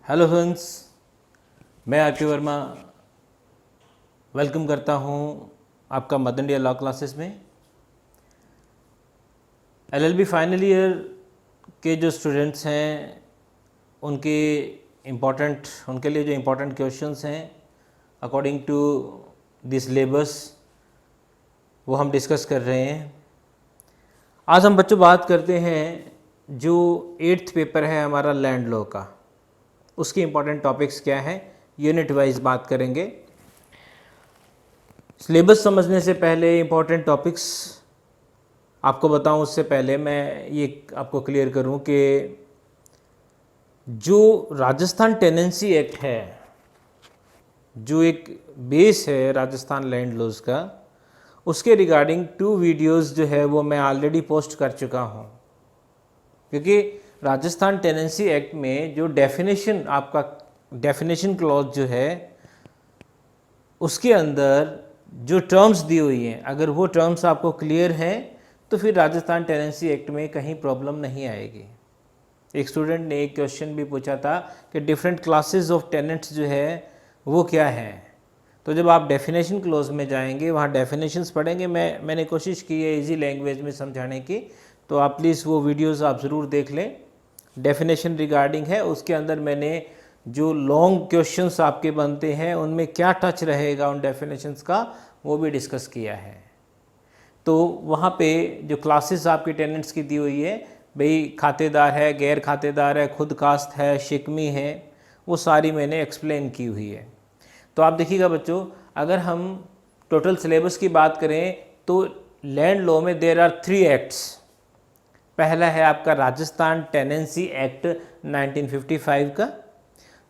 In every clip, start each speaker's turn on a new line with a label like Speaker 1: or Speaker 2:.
Speaker 1: Hello friends, मैं are के Verma welcome करता हूं आपका मदर इंडिया लॉ क्लासेस में। एलएलबी फाइनल ईयर के जो स्टूडेंट्स हैं उनके लिए जो इम्पोर्टेंट क्वेश्चंस हैं अकॉर्डिंग टू दिस सिलेबस वो हम डिस्कस कर रहे हैं। आज हम बच्चों बात करते हैं जो 8th पेपर है हमारा लैंड लॉ का, उसके इम्पॉर्टेंट टॉपिक्स क्या हैं, यूनिट वाइज बात करेंगे। सिलेबस समझने से पहले इम्पॉर्टेंट टॉपिक्स आपको बताऊं, उससे पहले मैं ये आपको क्लियर करूं कि जो राजस्थान टेनेंसी एक्ट है, जो एक बेस है राजस्थान लैंड लॉज का, उसके रिगार्डिंग 2 वीडियोस जो है वो मैं ऑलरेडी पोस्ट कर चुका हूं। क्योंकि राजस्थान टेनेंसी एक्ट में जो डेफिनेशन, आपका डेफिनेशन क्लॉज जो है, उसके अंदर जो टर्म्स दी हुई हैं, अगर वो टर्म्स आपको क्लियर हैं तो फिर राजस्थान टेनेंसी एक्ट में कहीं प्रॉब्लम नहीं आएगी। एक स्टूडेंट ने एक क्वेश्चन भी पूछा था कि डिफरेंट क्लासेस ऑफ टेनेंट्स जो है वो क्या हैं। तो जब आप डेफिनेशन क्लॉज में जाएंगे, वहाँ डेफिनेशंस पढ़ेंगे। मैंने कोशिश की है इजी लैंग्वेज में समझाने की, तो आप प्लीज़ वो वीडियोस आप ज़रूर देख लें। डेफिनेशन रिगार्डिंग है, उसके अंदर मैंने जो लॉन्ग क्वेश्चंस आपके बनते हैं उनमें क्या टच रहेगा उन डेफिनेशंस का, वो भी डिस्कस किया है। तो वहाँ पे जो क्लासेस आपके टेनेंट्स की दी हुई है, भाई खातेदार है, गैर खातेदार है, खुद कास्ट है, शिकमी है, वो सारी मैंने एक्सप्लेन की हुई है। तो आप देखिएगा बच्चों, अगर हम टोटल सिलेबस की बात करें तो लैंड लॉ में देयर आर 3 एक्ट्स। पहला है आपका राजस्थान टेनेंसी एक्ट 1955 का,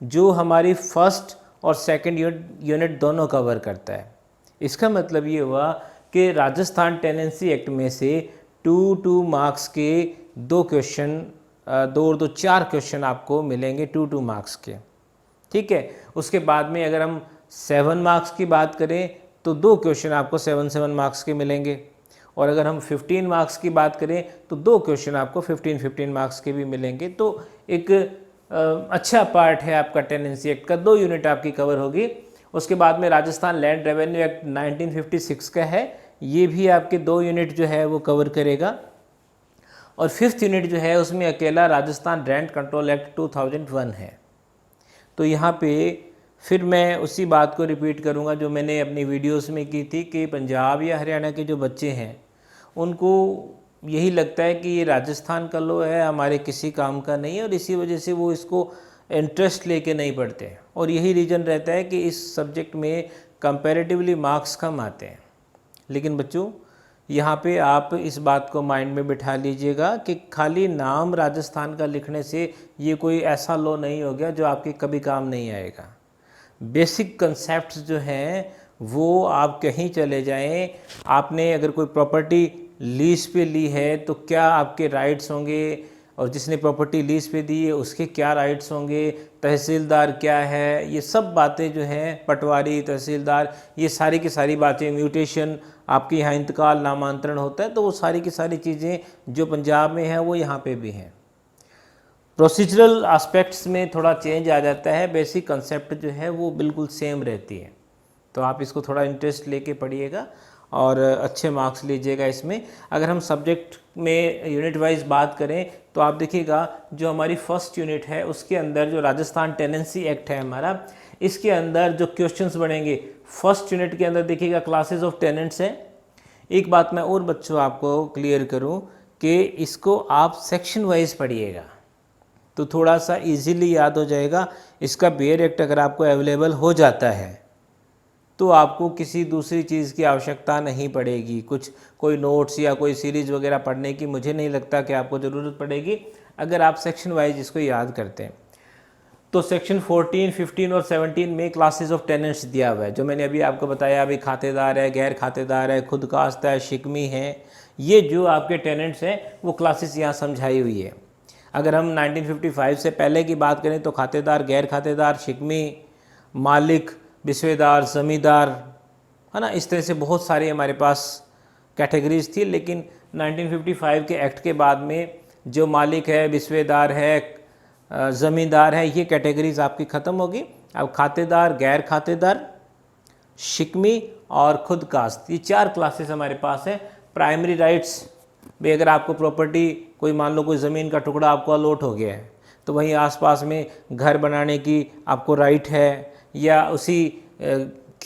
Speaker 1: जो हमारी फर्स्ट और सेकंड यूनिट दोनों कवर करता है। इसका मतलब ये हुआ कि राजस्थान टेनेंसी एक्ट में से 2 मार्क्स के 2 क्वेश्चन, 2 और 2 4 क्वेश्चन आपको मिलेंगे 2 मार्क्स के। ठीक है। उसके बाद में अगर हम 7 मार्क्स की बात करें तो 2 क्वेश्चन आपको 7 मार्क्स के मिलेंगे, और अगर हम 15 मार्क्स की बात करें तो 2 क्वेश्चन आपको 15 मार्क्स के भी मिलेंगे। तो एक अच्छा पार्ट है आपका टेनेंसी एक्ट का, 2 यूनिट आपकी कवर होगी। उसके बाद में राजस्थान लैंड रेवेन्यू एक्ट 1956 का है, ये भी आपके 2 यूनिट जो है वो कवर करेगा। और 5th यूनिट जो है उसमें अकेला राजस्थान रेंट कंट्रोल एक्ट 2001 है। तो यहाँ पे फिर मैं उसी बात को रिपीट करूँगा जो मैंने अपनी वीडियोस में की थी कि पंजाब या हरियाणा के जो बच्चे हैं उनको यही लगता है कि ये राजस्थान का लॉ है, हमारे किसी काम का नहीं है, और इसी वजह से वो इसको इंटरेस्ट लेके नहीं पढ़ते। और यही रीज़न रहता है कि इस सब्जेक्ट में कंपैरेटिवली मार्क्स कम आते हैं। लेकिन बच्चों, यहाँ पे आप इस बात को माइंड में बिठा लीजिएगा कि खाली नाम राजस्थान का लिखने से ये कोई ऐसा लॉ नहीं हो गया जो आपके कभी काम नहीं आएगा। बेसिक कंसेप्ट्स जो हैं वो आप कहीं चले जाएं, आपने अगर कोई प्रॉपर्टी लीज पे ली है तो क्या आपके राइट्स होंगे, और जिसने प्रॉपर्टी लीज पे दी है उसके क्या राइट्स होंगे, तहसीलदार क्या है, ये सब बातें जो हैं, पटवारी, तहसीलदार, ये सारी की सारी बातें, म्यूटेशन, आपके यहाँ इंतकाल, नामांतरण होता है, तो वो सारी की सारी चीज़ें जो पंजाब में हैं वो यहाँ पे भी हैं। प्रोसीजरल एस्पेक्ट्स में थोड़ा चेंज आ जाता है, बेसिक कंसेप्ट जो है वो बिल्कुल सेम रहती है। तो आप इसको थोड़ा इंटरेस्ट लेके पढ़िएगा और अच्छे मार्क्स लीजिएगा इसमें। अगर हम सब्जेक्ट में यूनिट वाइज बात करें तो आप देखिएगा जो हमारी फर्स्ट यूनिट है उसके अंदर जो राजस्थान टेनेंसी एक्ट है हमारा, इसके अंदर जो क्वेश्चंस बनेंगे फर्स्ट यूनिट के अंदर देखिएगा क्लासेस ऑफ टेनेंट्स हैं। एक बात मैं और बच्चों आपको क्लियर करूं कि इसको आप सेक्शन वाइज पढ़िएगा तो थोड़ा सा इजीली याद हो जाएगा। इसका बेयर एक्ट अगर आपको अवेलेबल हो जाता है तो आपको किसी दूसरी चीज़ की आवश्यकता नहीं पड़ेगी। कोई नोट्स या कोई सीरीज़ वगैरह पढ़ने की मुझे नहीं लगता कि आपको ज़रूरत पड़ेगी अगर आप सेक्शन वाइज इसको याद करते हैं। तो सेक्शन 14, 15 और 17 में क्लासेस ऑफ टेनेंट्स दिया हुआ है, जो मैंने अभी आपको बताया। अभी खातेदार है, गैर खातेदार है, खुद कास्ट है, शिकमी है, ये जो आपके टेनेंट्स हैं वो क्लासेस यहाँ समझाई हुई है। अगर हम 1955 से पहले की बात करें तो खातेदार, गैर खातेदार, शिकमी, मालिक, बिस्वेदार, ज़मींदार, है ना, इस तरह से बहुत सारी हमारे पास कैटेगरीज थी। लेकिन 1955 के एक्ट के बाद में जो मालिक है, बिस्वेदार है, ज़मींदार है, ये कैटेगरीज आपकी ख़त्म होगी। अब खातेदार, गैर खातेदार, शिकमी और खुद कास्त, ये 4 क्लासेस हमारे पास है। प्राइमरी राइट्स भी, अगर आपको प्रॉपर्टी कोई मान लो कोई ज़मीन का टुकड़ा आपको अलॉट हो गया है तो वहीं आसपास में घर बनाने की आपको राइट है, या उसी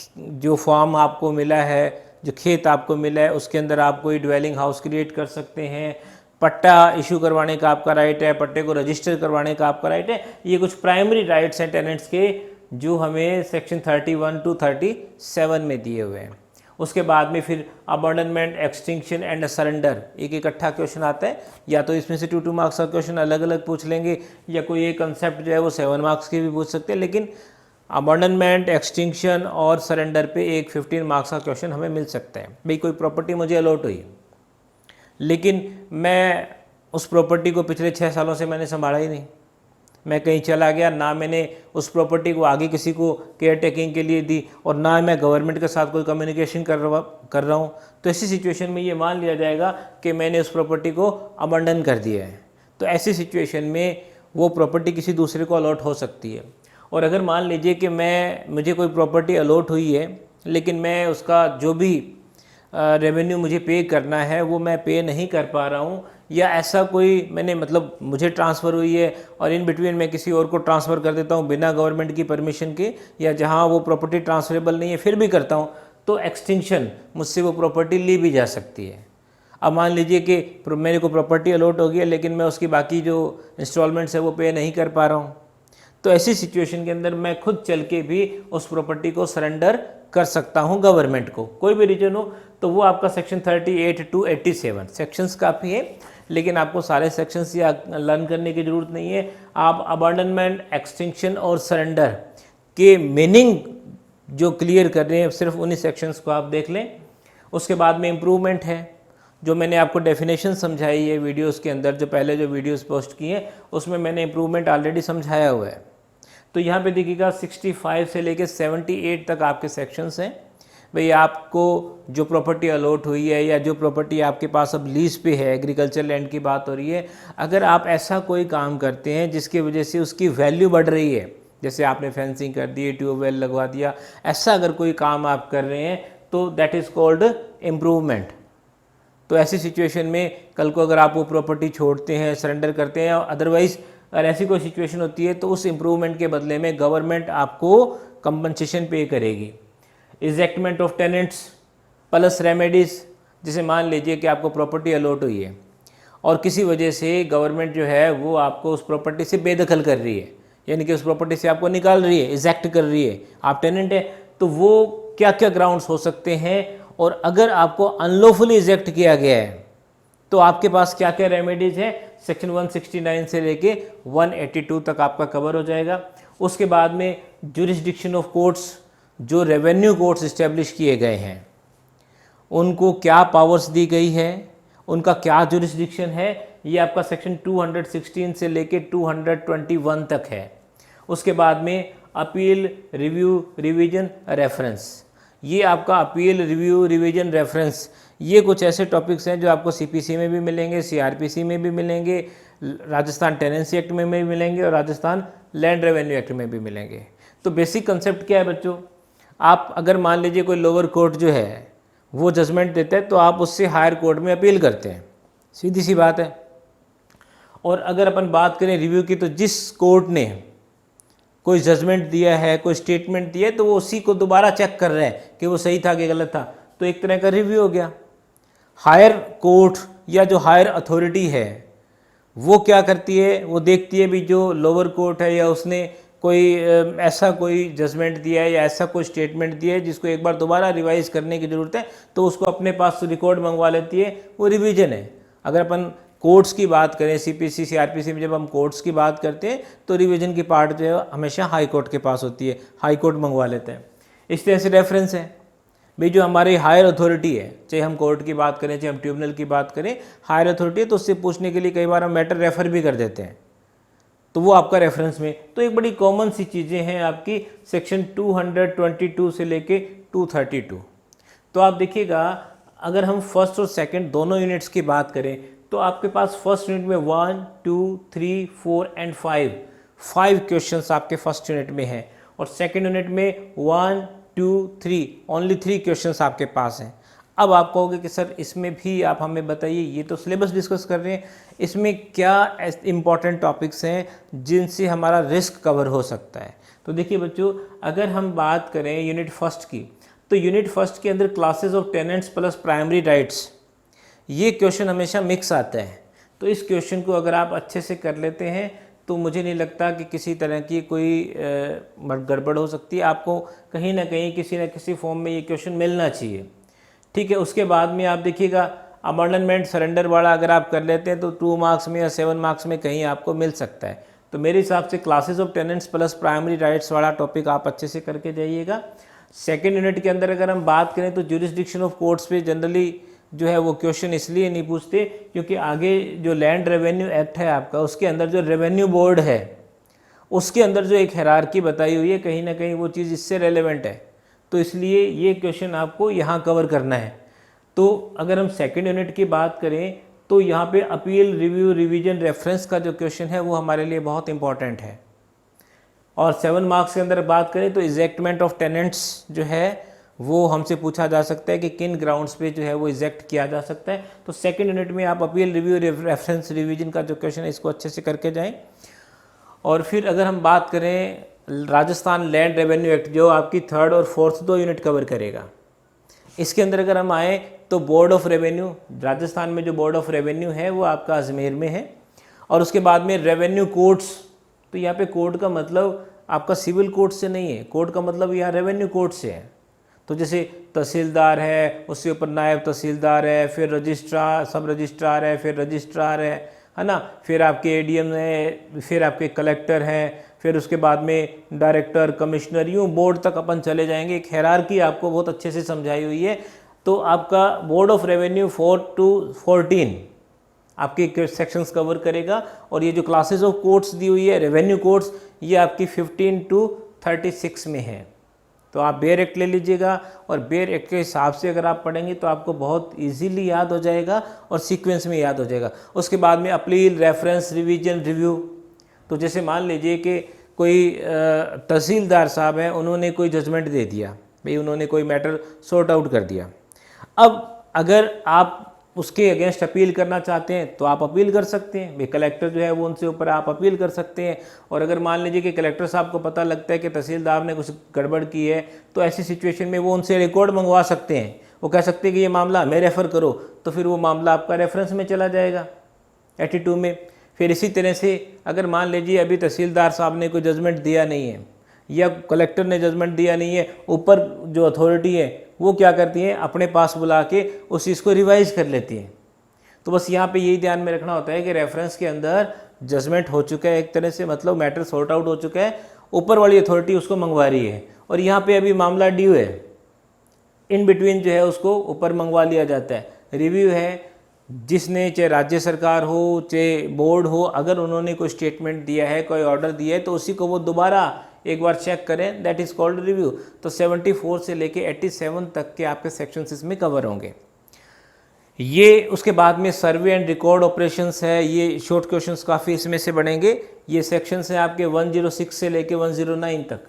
Speaker 1: जो फॉर्म आपको मिला है, जो खेत आपको मिला है उसके अंदर आप कोई ड्वेलिंग हाउस क्रिएट कर सकते हैं। पट्टा इशू करवाने का आपका राइट है, पट्टे को रजिस्टर करवाने का आपका राइट है। ये कुछ प्राइमरी राइट्स हैं टेनेंट्स के जो हमें सेक्शन 31 टू 37 में दिए हुए हैं। उसके बाद में फिर अबॉर्डनमेंट, एक्सटिंक्शन एंड सरेंडर, एक इकट्ठा क्वेश्चन आता है, या तो इसमें से 2 मार्क्स का क्वेश्चन अलग अलग पूछ लेंगे, या कोई एक कंसेप्ट जो है वो 7 मार्क्स के भी पूछ सकते हैं। लेकिन अबॉर्डनमेंट, एक्सटिंक्शन और सरेंडर पे एक 15 मार्क्स का क्वेश्चन हमें मिल सकता है। भाई कोई प्रॉपर्टी मुझे अलॉट हुई, लेकिन मैं उस प्रॉपर्टी को पिछले 6 सालों से मैंने संभाला ही नहीं, मैं कहीं चला गया, ना मैंने उस प्रॉपर्टी को आगे किसी को केयर टेकिंग के लिए दी, और ना मैं गवर्नमेंट के साथ कोई कम्युनिकेशन कर रहा हूँ, तो ऐसी सिचुएशन में ये मान लिया जाएगा कि मैंने उस प्रॉपर्टी को अबंडन कर दिया है। तो ऐसी सिचुएशन में वो प्रॉपर्टी किसी दूसरे को अलॉट हो सकती है। और अगर मान लीजिए कि मुझे कोई प्रॉपर्टी अलॉट हुई है, लेकिन मैं उसका जो भी रेवेन्यू मुझे पे करना है वो मैं पे नहीं कर पा रहा हूँ, या ऐसा कोई मैंने मतलब मुझे ट्रांसफ़र हुई है और इन बिटवीन मैं किसी और को ट्रांसफ़र कर देता हूँ बिना गवर्नमेंट की परमिशन के, या जहाँ वो प्रॉपर्टी ट्रांसफरेबल नहीं है फिर भी करता हूँ, तो एक्सटिंक्शन, मुझसे वो प्रॉपर्टी ली भी जा सकती है। अब मान लीजिए कि मेरे को प्रॉपर्टी अलॉट हो गई है, लेकिन मैं उसकी बाकी जो इंस्टॉलमेंट्स है वो पे नहीं कर पा रहा हूँ, तो ऐसी सिचुएशन के अंदर मैं खुद चल के भी उस प्रॉपर्टी को सरेंडर कर सकता हूं गवर्नमेंट को, कोई भी रीजन हो। तो वो आपका सेक्शन 38 टू 87 सेक्शंस काफ़ी है, लेकिन आपको सारे सेक्शंस या लर्न करने की ज़रूरत नहीं है। आप अबॉर्डनमेंट, एक्सटिंक्शन और सरेंडर के मीनिंग जो क्लियर कर रहे हैं सिर्फ उन्हीं सेक्शंस को आप देख लें। उसके बाद में इम्प्रूवमेंट है, जो मैंने आपको डेफिनेशन समझाई है वीडियोस के अंदर, जो पहले जो वीडियोस पोस्ट किए उसमें मैंने इम्प्रूवमेंट ऑलरेडी समझाया हुआ है। तो यहाँ पे देखिएगा 65 से लेके 78 तक आपके सेक्शंस हैं। भाई आपको जो प्रॉपर्टी अलॉट हुई है या जो प्रॉपर्टी आपके पास अब लीज पे है, एग्रीकल्चर लैंड की बात हो रही है, अगर आप ऐसा कोई काम करते हैं जिसकी वजह से उसकी वैल्यू बढ़ रही है, जैसे आपने फेंसिंग कर दी, ट्यूबवेल लगवा दिया, ऐसा अगर कोई काम आप कर रहे हैं तो दैट इज़ कॉल्ड इम्प्रूवमेंट। तो ऐसी सिचुएशन में कल को अगर आप वो प्रॉपर्टी छोड़ते हैं, सरेंडर करते हैं, अदरवाइज़ अगर ऐसी कोई सिचुएशन होती है तो उस इम्प्रूवमेंट के बदले में गवर्नमेंट आपको कंपनसेशन पे करेगी। Ejectment of tenants plus remedies, जैसे मान लीजिए कि आपको प्रॉपर्टी अलॉट हुई है और किसी वजह से गवर्नमेंट जो है वो आपको उस प्रॉपर्टी से बेदखल कर रही है, यानी कि उस प्रॉपर्टी से आपको निकाल रही है, इजेक्ट कर रही है, आप टेनेंट है, तो वो क्या क्या ग्राउंड्स हो सकते हैं, और अगर आपको अनलॉफुली इजेक्ट किया गया है तो आपके पास क्या क्या रेमेडीज़ है, सेक्शन 169 से लेके 182 तक आपका कवर हो जाएगा। उसके बाद में जुरिस्डिक्शन ऑफ कोर्ट्स, जो रेवेन्यू कोर्ट्स इस्टेब्लिश किए गए हैं उनको क्या पावर्स दी गई है, उनका क्या जुरिस्डिक्शन है, ये आपका सेक्शन 216 से लेके 221 तक है। उसके बाद में अपील, रिव्यू, रिवीजन, रेफरेंस, ये आपका अपील, रिव्यू, रिवीजन, रेफरेंस, ये कुछ ऐसे टॉपिक्स हैं जो आपको सीपीसी में भी मिलेंगे, सीआरपीसी में भी मिलेंगे, राजस्थान टेनेंसी एक्ट में भी मिलेंगे और राजस्थान लैंड रेवेन्यू एक्ट में भी मिलेंगे। तो बेसिक कंसेप्ट क्या है बच्चों, आप अगर मान लीजिए कोई लोअर कोर्ट जो है वो जजमेंट देता है तो आप उससे हायर कोर्ट में अपील करते हैं, सीधी सी बात है। और अगर अपन बात करें रिव्यू की, तो जिस कोर्ट ने कोई जजमेंट दिया है, कोई स्टेटमेंट दिया है, तो वो उसी को दोबारा चेक कर रहे हैं कि वो सही था कि गलत था, तो एक तरह का रिव्यू हो गया। हायर कोर्ट या जो हायर अथॉरिटी है वो क्या करती है, वो देखती है भी जो लोअर कोर्ट है या उसने कोई ऐसा कोई जजमेंट दिया है या ऐसा कोई स्टेटमेंट दिया है जिसको एक बार दोबारा रिवाइज करने की ज़रूरत है, तो उसको अपने पास रिकॉर्ड मंगवा लेती है, वो रिवीजन है। अगर अपन कोर्ट्स की बात करें, सीपीसी, सीआरपीसी में जब हम कोर्ट्स की बात करते हैं तो रिवीजन की पार्ट जो है हमेशा हाई कोर्ट के पास होती है, हाई कोर्ट मंगवा लेते हैं। इस तरह से रेफरेंस है भाई, जो हमारी हायर अथॉरिटी है, चाहे हम कोर्ट की बात करें, चाहे हम ट्रिब्यूनल की बात करें, हायर अथॉरिटी है तो उससे पूछने के लिए कई बार हम मैटर रेफर भी कर देते हैं, तो वो आपका रेफरेंस में। तो एक बड़ी कॉमन सी चीज़ें हैं आपकी सेक्शन 222 से लेके 232। तो आप देखिएगा अगर हम फर्स्ट और सेकंड दोनों यूनिट्स की बात करें तो आपके पास फर्स्ट यूनिट में 1, 2, 3, 4 एंड 5 5 क्वेश्चंस आपके फर्स्ट यूनिट में हैं और सेकंड यूनिट में 1 2 3 ओनली 3 क्वेश्चंस आपके पास हैं। अब आप कहोगे कि सर इसमें भी आप हमें बताइए, ये तो सिलेबस डिस्कस कर रहे हैं, इसमें क्या इंपॉर्टेंट टॉपिक्स हैं जिनसे हमारा रिस्क कवर हो सकता है। तो देखिए बच्चों, अगर हम बात करें यूनिट फर्स्ट की, तो यूनिट फर्स्ट के अंदर classes of tenants plus primary rights, ये क्वेश्चन हमेशा मिक्स आता है। तो इस क्वेश्चन को अगर आप अच्छे से कर लेते हैं तो मुझे नहीं लगता कि किसी तरह की कोई गड़बड़ हो सकती है। आपको कहीं ना कहीं किसी न किसी फॉर्म में ये क्वेश्चन मिलना चाहिए, ठीक है। उसके बाद में आप देखिएगा अबandonment सरेंडर वाला अगर आप कर लेते हैं तो 2 मार्क्स में या 7 मार्क्स में कहीं आपको मिल सकता है। तो मेरे हिसाब से classes of tenants plus primary rights वाला टॉपिक आप अच्छे से करके जाइएगा। सेकेंड यूनिट के अंदर अगर हम बात करें तो ज्यूरिसडिक्शन ऑफ कोर्ट्स पे जनरली जो है वो क्वेश्चन इसलिए नहीं पूछते क्योंकि आगे जो लैंड रेवेन्यू एक्ट है आपका, उसके अंदर जो रेवेन्यू बोर्ड है उसके अंदर जो एक हायरार्की बताई हुई है, कहीं ना कहीं वो चीज़ इससे रेलेवेंट है, तो इसलिए ये क्वेश्चन आपको यहाँ कवर करना है। तो अगर हम सेकेंड यूनिट की बात करें तो यहाँ पे अपील रिव्यू रिवीजन रेफरेंस का जो क्वेश्चन है वो हमारे लिए बहुत इंपॉर्टेंट है। और 7 मार्क्स के अंदर बात करें तो इजेक्टमेंट ऑफ टेनेंट्स जो है वो हमसे पूछा जा सकता है कि किन ग्राउंड्स पे जो है वो इजेक्ट किया जा सकता है। तो सेकंड यूनिट में आप अपील रिव्यू रेफरेंस रिवीजन का जो क्वेश्चन है इसको अच्छे से करके जाएं। और फिर अगर हम बात करें राजस्थान लैंड रेवेन्यू एक्ट जो आपकी थर्ड और फोर्थ 2 यूनिट कवर करेगा, इसके अंदर अगर हम आए तो बोर्ड ऑफ रेवेन्यू, राजस्थान में जो बोर्ड ऑफ रेवेन्यू है वो आपका अजमेर में है। और उसके बाद में रेवेन्यू कोर्ट्स, तो यहाँ पे कोर्ट का मतलब आपका सिविल कोर्ट से नहीं है, कोर्ट का मतलब यहाँ रेवेन्यू कोर्ट से है। तो जैसे तहसीलदार है, उसके ऊपर नायब तहसीलदार है, फिर रजिस्ट्रार, सब रजिस्ट्रार है, फिर रजिस्ट्रार है ना, फिर आपके एडीएम है, फिर आपके कलेक्टर हैं, फिर उसके बाद में डायरेक्टर, कमिश्नर, यूँ बोर्ड तक अपन चले जाएंगे। एक हायरार्की आपको बहुत अच्छे से समझाई हुई है। तो आपका बोर्ड ऑफ रेवेन्यू 4 to 14 आपके सेक्शंस कवर करेगा। और ये जो क्लासेस ऑफ कोर्ट्स दी हुई है रेवेन्यू कोर्ट्स, ये आपकी 15 to 36 में है। तो आप बेयर एक्ट ले लीजिएगा और बेयर एक्ट के हिसाब से अगर आप पढ़ेंगे तो आपको बहुत इजीली याद हो जाएगा और सीक्वेंस में याद हो जाएगा। उसके बाद में अपील, रेफरेंस, रिवीजन, रिव्यू। तो जैसे मान लीजिए कि कोई तहसीलदार साहब हैं, उन्होंने कोई जजमेंट दे दिया, भाई उन्होंने कोई मैटर सॉर्ट आउट कर दिया। अब अगर आप उसके अगेंस्ट अपील करना चाहते हैं तो आप अपील कर सकते हैं, भाई कलेक्टर जो है वो उनसे ऊपर आप अपील कर सकते हैं। और अगर मान लीजिए कि कलेक्टर साहब को पता लगता है कि तहसीलदार ने कुछ गड़बड़ की है तो ऐसी सिचुएशन में वो उनसे रिकॉर्ड मंगवा सकते हैं। वो कह सकते हैं कि ये मामला हमें रेफ़र करो, तो फिर वो मामला आपका रेफरेंस में चला जाएगा 82 में। फिर इसी तरह से अगर मान लीजिए अभी तहसीलदार साहब ने कोई जजमेंट दिया नहीं है या कलेक्टर ने जजमेंट दिया नहीं है, ऊपर जो अथॉरिटी है वो क्या करती है, अपने पास बुला के उस चीज़ को रिवाइज कर लेती है। तो बस यहाँ पे यही ध्यान में रखना होता है कि रेफरेंस के अंदर जजमेंट हो चुका है, एक तरह से मतलब मैटर सॉर्ट आउट हो चुका है, ऊपर वाली अथॉरिटी उसको मंगवा रही है और यहाँ पे अभी मामला ड्यू है, इन बिटवीन जो है उसको ऊपर मंगवा लिया जाता है। रिव्यू है, जिसने चाहे राज्य सरकार हो चाहे बोर्ड हो, अगर उन्होंने कोई स्टेटमेंट दिया है, कोई ऑर्डर दिया है तो उसी को वो दोबारा एक बार चेक करें, दैट इज़ कॉल्ड रिव्यू। तो 74 से लेके 87 तक के आपके सेक्शंस इसमें कवर होंगे। ये उसके बाद में सर्वे एंड रिकॉर्ड ऑपरेशंस है, ये शॉर्ट क्वेश्चंस काफ़ी इसमें से बनेंगे। ये सेक्शंस हैं आपके 106 से लेके 109 तक।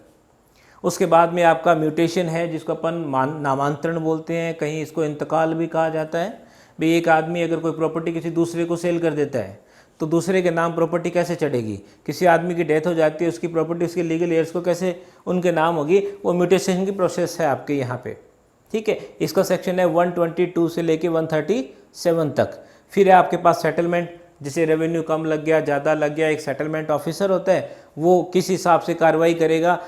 Speaker 1: उसके बाद में आपका म्यूटेशन है, जिसको अपन नामांतरण बोलते हैं, कहीं इसको इंतकाल भी कहा जाता है। भाई एक आदमी अगर कोई प्रॉपर्टी किसी दूसरे को सेल कर देता है तो दूसरे के नाम प्रॉपर्टी कैसे चढ़ेगी, किसी आदमी की डेथ हो जाती है, उसकी प्रॉपर्टी उसके लीगल एयर्स को कैसे उनके नाम होगी, वो म्यूटेशन की प्रोसेस है आपके यहाँ पे, ठीक है। इसका सेक्शन है 122 से लेके 137 तक। फिर है आपके पास सेटलमेंट, जैसे रेवेन्यू कम लग गया, ज़्यादा लग गया, एक सेटलमेंट ऑफिसर होता है, वो किस हिसाब से कार्रवाई करेगा,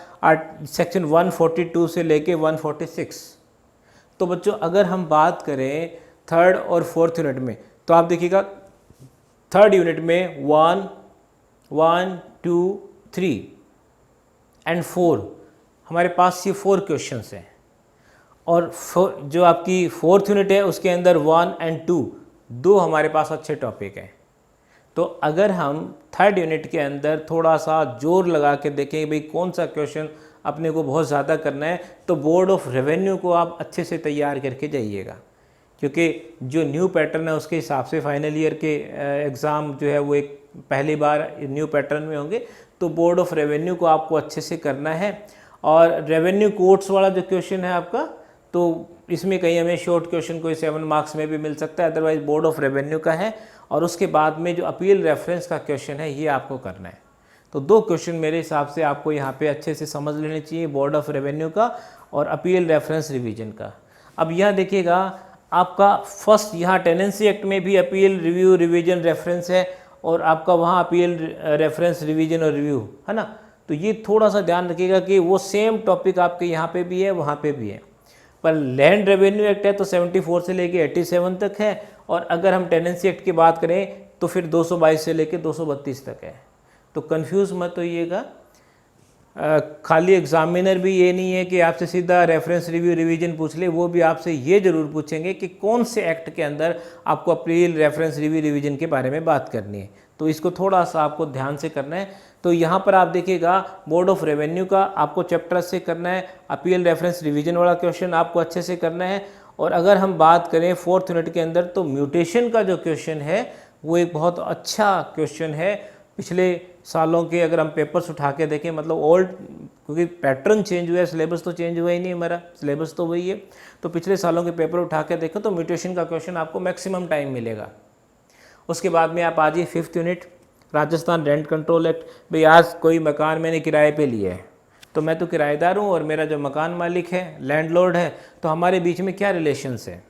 Speaker 1: सेक्शन 142 से लेके 146। तो बच्चों अगर हम बात करें थर्ड और फोर्थ यूनिट में, तो आप देखिएगा थर्ड यूनिट में 1, 1, 2, 3 एंड 4 हमारे पास ये 4 क्वेश्चंस हैं। और जो आपकी फोर्थ यूनिट है उसके अंदर 1 एंड 2 दो हमारे पास अच्छे टॉपिक हैं। तो अगर हम थर्ड यूनिट के अंदर थोड़ा सा जोर लगा के देखें भाई कौन सा क्वेश्चन अपने को बहुत ज़्यादा करना है, तो बोर्ड ऑफ रेवेन्यू को आप अच्छे से तैयार करके जाइएगा, क्योंकि जो न्यू पैटर्न है उसके हिसाब से फाइनल ईयर के एग्ज़ाम जो है वो एक पहली बार न्यू पैटर्न में होंगे। तो बोर्ड ऑफ रेवेन्यू को आपको अच्छे से करना है। और रेवेन्यू कोर्ट्स वाला जो क्वेश्चन है आपका, तो इसमें कहीं हमें शॉर्ट क्वेश्चन कोई 7 मार्क्स में भी मिल सकता है, अदरवाइज बोर्ड ऑफ रेवेन्यू का है। और उसके बाद में जो अपील रेफरेंस का क्वेश्चन है ये आपको करना है। तो 2 क्वेश्चन मेरे हिसाब से आपको यहाँ पे अच्छे से समझ लेने चाहिए, बोर्ड ऑफ रेवेन्यू का और अपील रेफरेंस रिवीजन का। अब यह देखिएगा आपका फर्स्ट यहाँ टेनेंसी एक्ट में भी अपील रिव्यू रिवीजन रेफरेंस है और आपका वहाँ अपील रेफरेंस रिवीजन और रिव्यू है ना। तो ये थोड़ा सा ध्यान रखिएगा कि वो सेम टॉपिक आपके यहाँ पे भी है वहाँ पे भी है। पर लैंड रेवेन्यू एक्ट है तो 74 से लेके 87 तक है, और अगर हम टेनेंसी एक्ट की बात करें तो फिर 222 से लेके 232 तक है। तो कंफ्यूज मत होइएगा। खाली एग्जामिनर भी ये नहीं है कि आपसे सीधा रेफरेंस रिव्यू रिवीजन पूछ ले, वो भी आपसे ये ज़रूर पूछेंगे कि कौन से एक्ट के अंदर आपको अपील रेफरेंस रिव्यू रिवीजन के बारे में बात करनी है। तो इसको थोड़ा सा आपको ध्यान से करना है। तो यहाँ पर आप देखिएगा बोर्ड ऑफ रेवेन्यू का आपको चैप्टर से करना है, अपील रेफरेंस रिवीजन वाला क्वेश्चन आपको अच्छे से करना है। और अगर हम बात करें 4th यूनिट के अंदर तो म्यूटेशन का जो क्वेश्चन है वो एक बहुत अच्छा क्वेश्चन है। पिछले सालों के अगर हम पेपर्स उठा के देखें, मतलब ओल्ड, क्योंकि पैटर्न चेंज हुआ है, सिलेबस तो चेंज हुआ ही नहीं, हमारा सिलेबस तो वही है। तो पिछले सालों के पेपर उठा के देखें तो म्यूटेशन का क्वेश्चन आपको मैक्सिमम टाइम मिलेगा। उसके बाद में आप आ जाइए 5th unit Rajasthan rent control act. भाई आज कोई मकान मैंने किराए पे लिया है, तो मैं तो किराएदार हूँ और मेरा जो मकान मालिक है लैंडलॉर्ड है, तो हमारे बीच में क्या रिलेशंस है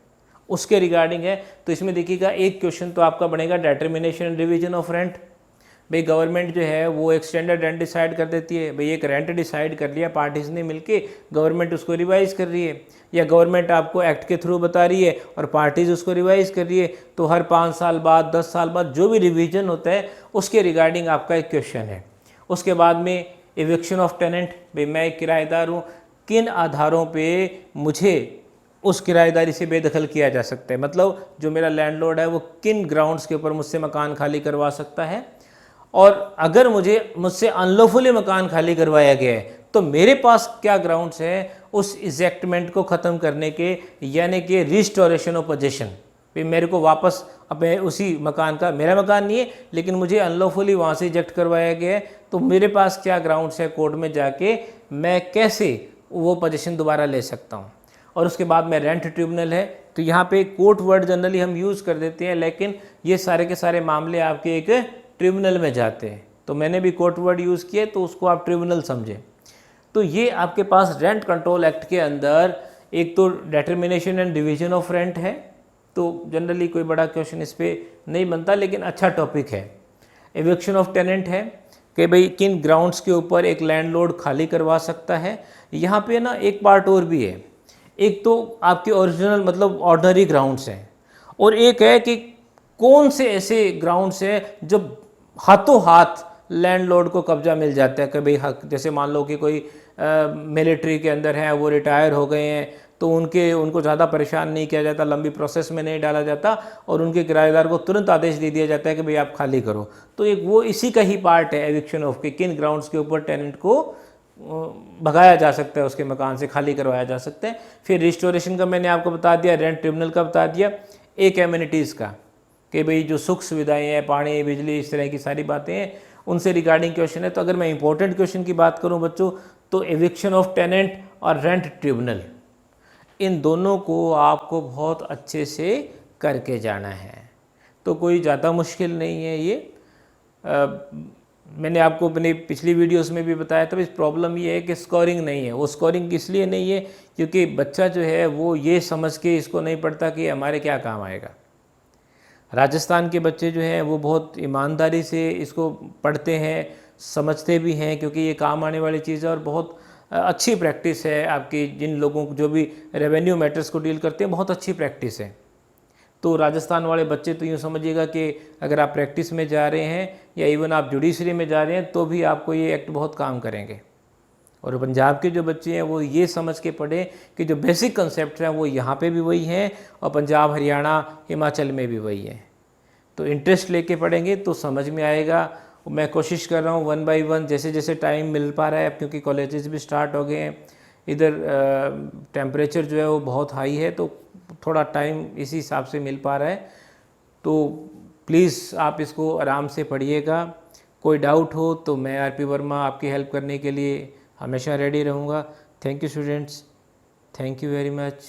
Speaker 1: उसके रिगार्डिंग है। तो इसमें देखिएगा एक क्वेश्चन तो आपका बनेगा determination and division of rent. भाई गवर्नमेंट जो है वो एक स्टैंडर्ड रेंट डिसाइड कर देती है, भाई एक रेंट डिसाइड कर लिया पार्टीज ने मिलके, गवर्नमेंट उसको रिवाइज कर रही है, या गवर्नमेंट आपको एक्ट के थ्रू बता रही है और पार्टीज उसको रिवाइज कर रही है। तो हर 5 साल बाद 10 साल बाद जो भी रिवीजन होता है उसके रिगार्डिंग आपका एक क्वेश्चन है। उसके बाद में एविक्शन ऑफ टेनेंट, भाई मैं एक किराएदार हूँ, किन आधारों पर मुझे उस किराएदारी से बेदखल किया जा सकता है, मतलब जो मेरा लैंडलॉर्ड है वो किन ग्राउंड्स के ऊपर मुझसे मकान खाली करवा सकता है। और अगर मुझसे अनलॉफुली मकान खाली करवाया गया है तो मेरे पास क्या ग्राउंड्स हैं उस इजेक्टमेंट को ख़त्म करने के, यानी कि रिस्टोरेशन ऑफ पोजेशन। फिर मेरे को वापस अपने उसी मकान का, मेरा मकान नहीं है लेकिन मुझे अनलॉफुली वहाँ से इजेक्ट करवाया गया है, तो मेरे पास क्या ग्राउंड्स है कोर्ट में जाके मैं कैसे वो पोजेशन दोबारा ले सकता हूँ। और उसके बाद में रेंट ट्रिब्यूनल है। तो यहाँ पे कोर्ट वर्ड जनरली हम यूज़ कर देते हैं, लेकिन ये सारे के सारे मामले आपके एक ट्रिब्यूनल में जाते हैं। तो मैंने भी कोर्ट वर्ड यूज़ किए तो उसको आप ट्रिब्यूनल समझें। तो ये आपके पास रेंट कंट्रोल एक्ट के अंदर एक तो determination and division of rent है, तो जनरली कोई बड़ा क्वेश्चन इस पर नहीं बनता, लेकिन अच्छा टॉपिक है। एविक्शन ऑफ टेनेंट है कि भाई किन ग्राउंड्स के ऊपर एक लैंडलॉर्ड खाली करवा सकता है। यहाँ पे ना एक पार्ट और भी है, एक तो आपके ओरिजिनल मतलब ऑर्डिनरी ग्राउंड्स हैं, और एक है कि कौन से ऐसे ग्राउंड्स हैं जो हाथों हाथ लैंडलॉर्ड को कब्जा मिल जाता है। कि भाई हक, जैसे मान लो कि कोई मिलिट्री के अंदर है, वो रिटायर हो गए हैं, तो उनको ज़्यादा परेशान नहीं किया जाता, लंबी प्रोसेस में नहीं डाला जाता, और उनके किराएदार को तुरंत आदेश दे दिया जाता है कि भाई आप खाली करो। तो एक वो इसी का ही पार्ट है एविक्शन ऑफ, के किन ग्राउंड्स के ऊपर टेनेंट को भगाया जा सकता है, उसके मकान से खाली करवाया जा सकता है। फिर रिस्टोरेशन का मैंने आपको बता दिया, रेंट ट्रिब्यूनल का बता दिया, एक एमिनिटीज़ का कि भाई जो सुख सुविधाएं हैं, पानी बिजली इस तरह की सारी बातें हैं, उनसे रिगार्डिंग क्वेश्चन है। तो अगर मैं इंपॉर्टेंट क्वेश्चन की बात करूं बच्चों, तो एविक्शन ऑफ टेनेंट और रेंट ट्रिब्यूनल, इन दोनों को आपको बहुत अच्छे से करके जाना है। तो कोई ज़्यादा मुश्किल नहीं है ये। मैंने आपको अपनी पिछली वीडियोस में भी बताया था, इस प्रॉब्लम ये है कि स्कोरिंग नहीं है। वो स्कोरिंग इसलिए नहीं है क्योंकि बच्चा जो है वो ये समझ के इसको नहीं पढ़ता कि हमारे क्या काम आएगा। राजस्थान के बच्चे जो हैं वो बहुत ईमानदारी से इसको पढ़ते हैं, समझते भी हैं, क्योंकि ये काम आने वाली चीज़ है और बहुत अच्छी प्रैक्टिस है आपकी। जिन लोगों को जो भी रेवेन्यू मैटर्स को डील करते हैं, बहुत अच्छी प्रैक्टिस है। तो राजस्थान वाले बच्चे तो यूँ समझिएगा कि अगर आप प्रैक्टिस में जा रहे हैं या इवन आप जुडिशरी में जा रहे हैं तो भी आपको ये एक्ट बहुत काम करेंगे। और पंजाब के जो बच्चे हैं वो ये समझ के पढ़ें कि जो बेसिक कंसेप्ट हैं वो यहाँ पे भी वही हैं और पंजाब, हरियाणा, हिमाचल में भी वही है। तो इंटरेस्ट लेके पढ़ेंगे तो समझ में आएगा। मैं कोशिश कर रहा हूँ 1 बाय 1, जैसे जैसे टाइम मिल पा रहा है, अब क्योंकि कॉलेजेस भी स्टार्ट हो गए हैं, इधर टेम्परेचर जो है वो बहुत हाई है, तो थोड़ा टाइम इसी हिसाब से मिल पा रहा है। तो प्लीज़ आप इसको आराम से पढ़िएगा, कोई डाउट हो तो मैं आरपी वर्मा आपकी हेल्प करने के लिए हमेशा रेडी रहूँगा। Thank you students, thank you very much.